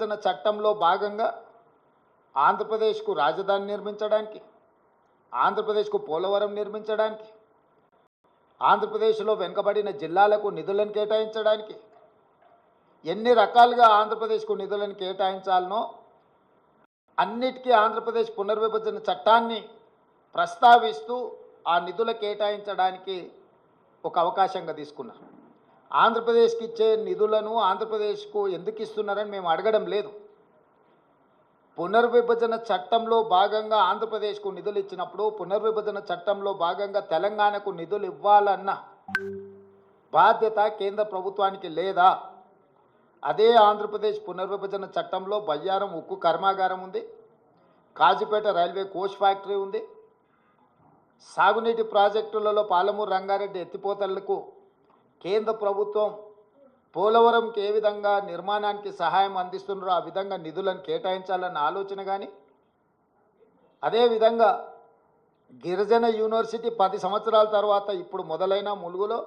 విభజన చట్టంలో భాగంగా ఆంధ్రప్రదేశ్కు రాజధాని నిర్మించడానికి, ఆంధ్రప్రదేశ్కు పోలవరం నిర్మించడానికి, ఆంధ్రప్రదేశ్లో వెనుకబడిన జిల్లాలకు నిధులను కేటాయించడానికి, ఎన్ని రకాలుగా ఆంధ్రప్రదేశ్కు నిధులను కేటాయించాలనో అన్నిటికీ ఆంధ్రప్రదేశ్ పునర్విభజన చట్టాన్ని ప్రస్తావిస్తూ ఆ నిధుల కేటాయించడానికి ఒక అవకాశంగా తీసుకున్నారు. ఆంధ్రప్రదేశ్కి ఇచ్చే నిధులను ఆంధ్రప్రదేశ్కు ఎందుకు ఇస్తున్నారని మేము అడగడం లేదు. పునర్విభజన చట్టంలో భాగంగా ఆంధ్రప్రదేశ్కు నిధులు ఇచ్చినప్పుడు పునర్విభజన చట్టంలో భాగంగా తెలంగాణకు నిధులు ఇవ్వాలన్న బాధ్యత కేంద్ర ప్రభుత్వానికి లేదా? అదే ఆంధ్రప్రదేశ్ పునర్విభజన చట్టంలో బయ్యారం ఉక్కు కర్మాగారం ఉంది, కాజీపేట రైల్వే కోచ్ ఫ్యాక్టరీ ఉంది, సాగునీటి ప్రాజెక్టులలో పాలమూరు రంగారెడ్డి ఎత్తిపోతలకు కేంద్ర ప్రభుత్వం పోలవరంకి ఏ విధంగా నిర్మాణానికి సహాయం అందిస్తున్నారో ఆ విధంగా నిధులను కేటాయించాలన్న ఆలోచన కానీ, అదేవిధంగా గిరిజన యూనివర్సిటీ 10 సంవత్సరాల తర్వాత ఇప్పుడు మొదలైన ములుగులో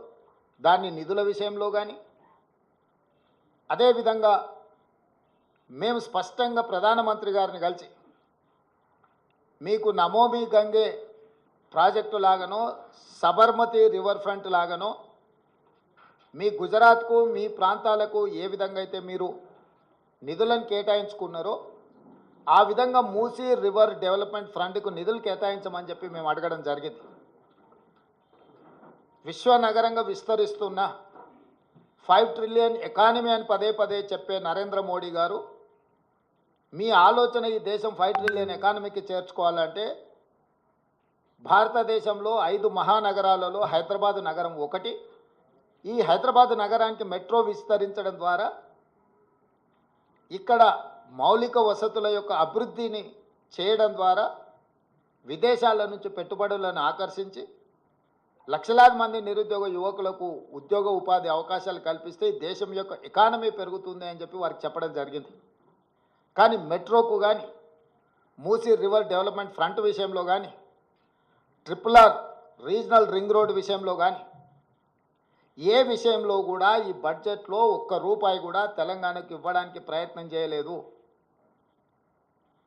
దాని నిధుల విషయంలో కానీ, అదేవిధంగా మేము స్పష్టంగా ప్రధానమంత్రి గారిని కలిసి మీకు నమోమి గంగే ప్రాజెక్టు లాగానో సబర్మతి రివర్ ఫ్రంట్ లాగానో మీ గుజరాత్కు మీ ప్రాంతాలకు ఏ విధంగా అయితే మీరు నిధులను కేటాయించుకున్నారో ఆ విధంగా మూసీ రివర్ డెవలప్మెంట్ ఫ్రంట్కు నిధులు కేటాయించమని చెప్పి మేము అడగడం జరిగింది. విశ్వనగరంగా విస్తరిస్తున్న 5 ట్రిలియన్ ఎకానమీ అని పదే పదే చెప్పే నరేంద్ర మోడీ గారు మీ ఆలోచన ఈ దేశం 5 ట్రిలియన్ ఎకానమీకి చేర్చుకోవాలంటే భారతదేశంలో 5 మహానగరాలలో హైదరాబాద్ నగరం ఒకటి. ఈ హైదరాబాద్ నగరానికి మెట్రో విస్తరించడం ద్వారా ఇక్కడ మౌలిక వసతుల యొక్క అభివృద్ధిని చేయడం ద్వారా విదేశాల నుంచి పెట్టుబడులను ఆకర్షించి లక్షలాది మంది నిరుద్యోగ యువకులకు ఉద్యోగ ఉపాధి అవకాశాలు కల్పిస్తే దేశం యొక్క ఎకానమీ పెరుగుతుంది అని చెప్పి వారికి చెప్పడం జరిగింది. కానీ మెట్రోకు కానీ మూసీ రివర్ డెవలప్మెంట్ ఫ్రంట్ విషయంలో కానీ RRR రీజనల్ రింగ్ రోడ్ విషయంలో కానీ ఏ విషయంలో కూడా ఈ బడ్జెట్లో ఒక్క రూపాయి కూడా తెలంగాణకు ఇవ్వడానికి ప్రయత్నం చేయలేదు.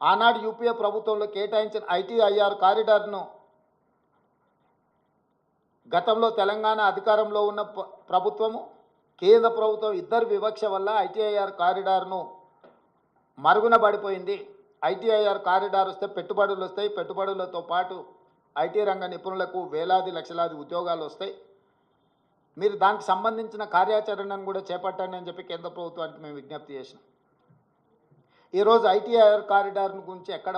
ఆనాడు యూపీఏ ప్రభుత్వంలో కేటాయించిన ITIR కారిడార్ను గతంలో తెలంగాణ అధికారంలో ఉన్న ప్రభుత్వము కేంద్ర ప్రభుత్వం ఇద్దరు వివక్ష వల్ల ITIR కారిడార్ను మరుగున పడిపోయింది. ITIR కారిడార్ వస్తే పెట్టుబడులు వస్తాయి, పెట్టుబడులతో పాటు IT రంగ నిపుణులకు వేలాది లక్షలాది ఉద్యోగాలు వస్తాయి. మీరు దానికి సంబంధించిన కార్యాచరణను కూడా చేపట్టండి అని చెప్పి కేంద్ర ప్రభుత్వానికి మేము విజ్ఞప్తి చేసినాం. ఈరోజు ITIR కారిడార్ గురించి ఎక్కడ